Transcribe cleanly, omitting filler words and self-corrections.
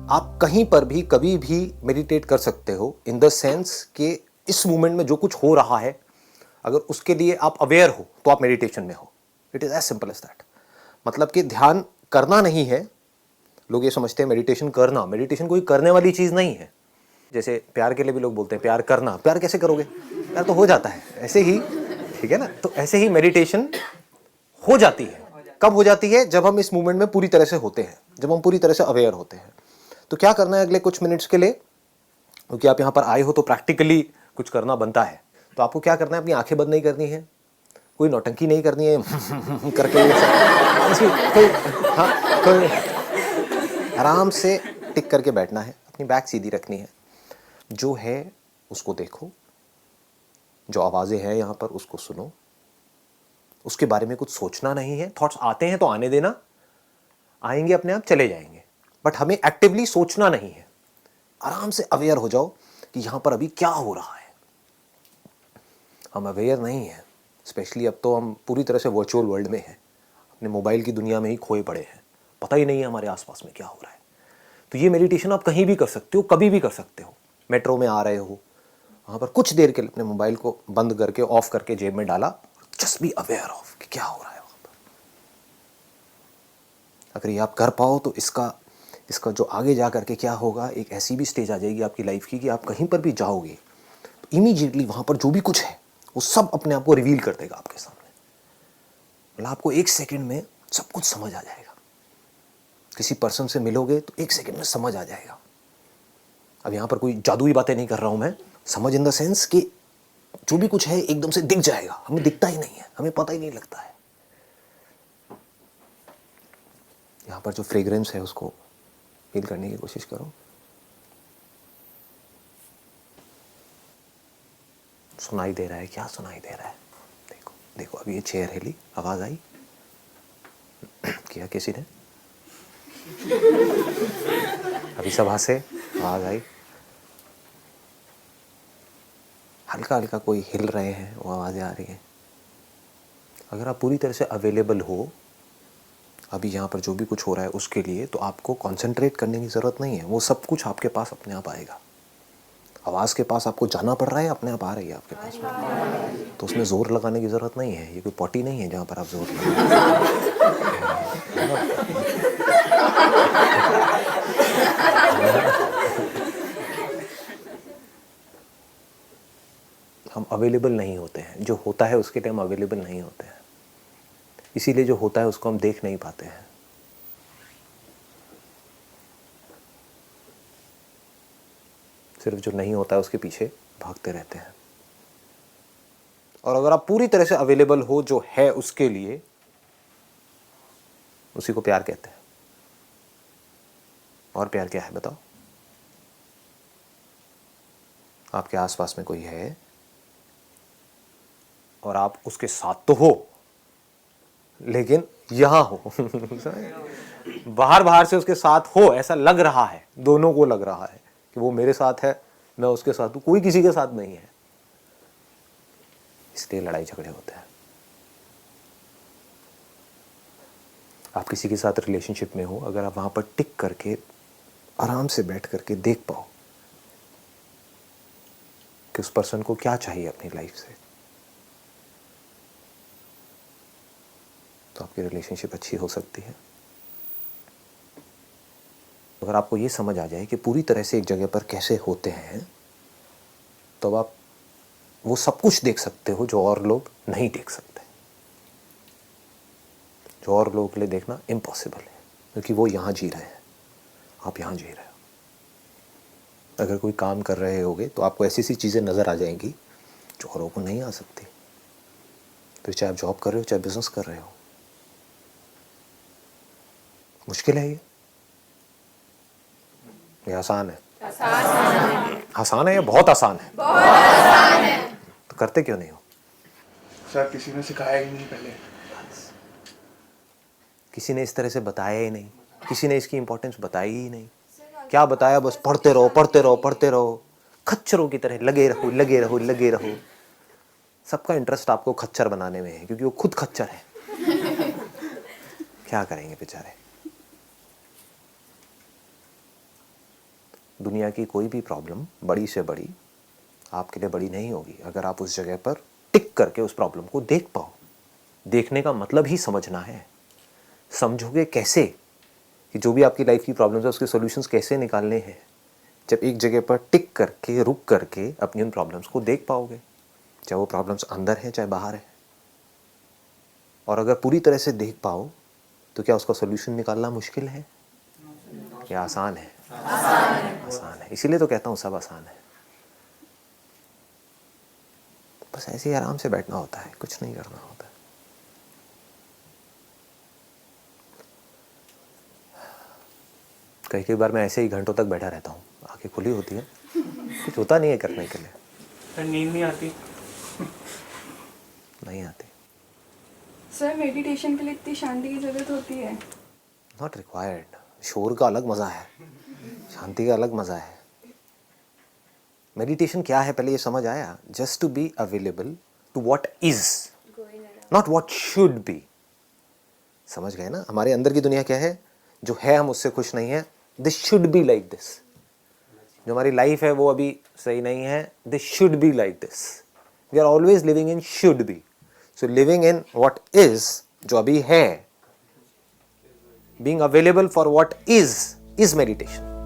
आप कहीं पर भी कभी भी मेडिटेट कर सकते हो, इन द सेंस कि इस मोमेंट में जो कुछ हो रहा है अगर उसके लिए आप अवेयर हो तो आप मेडिटेशन में हो। It is as simple as that. मतलब कि ध्यान करना नहीं है। लोग ये समझते हैं मेडिटेशन करना, मेडिटेशन कोई करने वाली चीज नहीं है। जैसे प्यार के लिए भी लोग बोलते हैं प्यार करना, प्यार कैसे करोगे, प्यार तो हो जाता है ऐसे ही, ठीक है ना। तो ऐसे ही मेडिटेशन हो जाती है। कब हो जाती है? जब हम इस मूवमेंट में पूरी तरह से होते हैं, जब हम पूरी तरह से अवेयर होते हैं। तो क्या करना है अगले कुछ मिनट्स के लिए, क्योंकि आप यहाँ पर आए हो तो प्रैक्टिकली कुछ करना बनता है। तो आपको क्या करना है, अपनी आंखें बंद नहीं करनी है, कोई नौटंकी नहीं करनी है करके कोई, हाँ, कोई आराम से टिक करके बैठना है, अपनी बैक सीधी रखनी है, जो है उसको देखो, जो आवाज़ें हैं यहाँ पर उसको सुनो, उसके बारे में कुछ सोचना नहीं है। थॉट्स आते हैं तो आने देना, आएंगे अपने आप चले जाएंगे, बट हमें एक्टिवली सोचना नहीं है। आराम से अवेयर हो जाओ कि यहाँ पर अभी क्या हो रहा है। हम अवेयर नहीं हैं, स्पेशली अब तो हम पूरी तरह से वर्चुअल वर्ल्ड में हैं, अपने मोबाइल की दुनिया में ही खोए पड़े हैं, पता ही नहीं है हमारे आसपास में क्या हो रहा है। तो ये मेडिटेशन आप कहीं भी कर सकते हो, कभी भी कर सकते हो। मेट्रो में आ रहे हो, वहाँ पर कुछ देर के लिए अपने मोबाइल को बंद करके ऑफ करके जेब में डाला, जस्ट बी अवेयर ऑफ कि क्या हो रहा है वहाँ पर। अगर ये आप कर पाओ तो इसका जो आगे जा करके क्या होगा, एक ऐसी भी स्टेज आ जाएगी आपकी लाइफ की कि आप कहीं पर भी जाओगे तो इमीडिएटली वहाँ पर जो भी कुछ है वो सब अपने आप को रिवील कर देगा आपके सामने। मतलब आपको एक सेकंड में सब कुछ समझ आ जाएगा। किसी पर्सन से मिलोगे तो एक सेकंड में समझ आ जाएगा। अब यहाँ पर कोई जादुई बातें नहीं कर रहा हूँ मैं, समझ इन द सेंस कि जो भी कुछ है एकदम से दिख जाएगा, हमें दिखता ही नहीं है, हमें पता ही नहीं लगता है। यहाँ पर जो फ्रेग्रेंस है उसको फील करने की कोशिश करो। सुनाई दे रहा है, क्या सुनाई दे रहा है? देखो देखो, अभी ये चेयर हिली, आवाज आई किया किसी ने, अभी सभा से आवाज आई, हल्का हल्का कोई हिल रहे हैं, वो आवाजें आ रही हैं। अगर आप पूरी तरह से अवेलेबल हो अभी यहाँ पर जो भी कुछ हो रहा है उसके लिए, तो आपको कंसंट्रेट करने की ज़रूरत नहीं है, वो सब कुछ आपके पास अपने आप आएगा। आवाज़ के पास आपको जाना पड़ रहा है, अपने आप आ रही है आपके पास में, तो उसमें ज़ोर लगाने की ज़रूरत नहीं है। ये कोई पॉटी नहीं है जहाँ पर आप जोर हम अवेलेबल नहीं होते हैं, जो होता है उसके लिए हम अवेलेबल नहीं होते हैं, इसीलिए जो होता है उसको हम देख नहीं पाते हैं। सिर्फ जो नहीं होता है उसके पीछे भागते रहते हैं। और अगर आप पूरी तरह से अवेलेबल हो जो है उसके लिए, उसी को प्यार कहते हैं। और प्यार क्या है बताओ? आपके आसपास में कोई है और आप उसके साथ तो हो लेकिन यहां हो बाहर बाहर से उसके साथ हो, ऐसा लग रहा है, दोनों को लग रहा है कि वो मेरे साथ है, मैं उसके साथ हूं, कोई किसी के साथ नहीं है, इसलिए लड़ाई झगड़े होते हैं। आप किसी के साथ रिलेशनशिप में हो, अगर आप वहां पर टिक करके आराम से बैठ करके देख पाओ कि उस पर्सन को क्या चाहिए अपनी लाइफ से, तो आपकी रिलेशनशिप अच्छी हो सकती है। अगर आपको ये समझ आ जाए कि पूरी तरह से एक जगह पर कैसे होते हैं, तो आप वो सब कुछ देख सकते हो जो और लोग नहीं देख सकते, जो और लोगों के लिए देखना इम्पॉसिबल है, क्योंकि वो यहाँ जी रहे हैं, आप यहाँ जी रहे हो। अगर कोई काम कर रहे होगे तो आपको ऐसी सी चीज़ें नज़र आ जाएंगी जो औरों को नहीं आ सकती। तो चाहे आप जॉब कर रहे हो, चाहे बिजनेस कर रहे हो, मुश्किल है ये आसान है? आसान है या बहुत आसान है? बहुत आसान है। तो करते क्यों नहीं हो? सर किसी ने सिखाया ही नहीं पहले, किसी ने इस तरह से बताया ही नहीं, किसी ने इसकी इंपॉर्टेंस बताई ही नहीं। क्या बताया? बस पढ़ते रहो पढ़ते रहो पढ़ते रहो, खच्चरों की तरह लगे रहो लगे रहो लगे रहो। सबका इंटरेस्ट आपको खच्चर बनाने में है, क्योंकि वो खुद खच्चर है। क्या करेंगे बेचारे। दुनिया की कोई भी प्रॉब्लम बड़ी से बड़ी आपके लिए बड़ी नहीं होगी अगर आप उस जगह पर टिक करके उस प्रॉब्लम को देख पाओ। देखने का मतलब ही समझना है। समझोगे कैसे कि जो भी आपकी लाइफ की प्रॉब्लम्स है उसके सॉल्यूशंस कैसे निकालने हैं? जब एक जगह पर टिक करके रुक करके अपनी उन प्रॉब्लम्स को देख पाओगे, चाहे वो प्रॉब्लम्स अंदर है चाहे बाहर है। और अगर पूरी तरह से देख पाओ तो क्या उसका सॉल्यूशन निकालना मुश्किल है या आसान है? आसान है। इसीलिए तो कहता हूँ सब आसान है। बस ऐसे ही आराम से बैठना होता है, कुछ नहीं करना होता है। कई बार मैं ऐसे ही घंटों तक बैठा रहता हूँ, आंखें खुली होती है, कुछ होता नहीं है करने के लिए। सर नींद नहीं आती? नहीं आती। सर मेडिटेशन के लिए इतनी शांति की ज़रूरत होती है? Not required. शोर का अलग मज़ा है, शांति का अलग मज़ा है। मेडिटेशन क्या है पहले ये समझ आया? Just to be available to what is, not what should be. समझ गए ना? हमारे अंदर की दुनिया क्या है? जो है हम उससे खुश नहीं है। This should be like this. जो हमारी लाइफ है वो अभी सही नहीं है। This should be like this. We are always living in should be. So living in what is, जो अभी है, being available for what is meditation.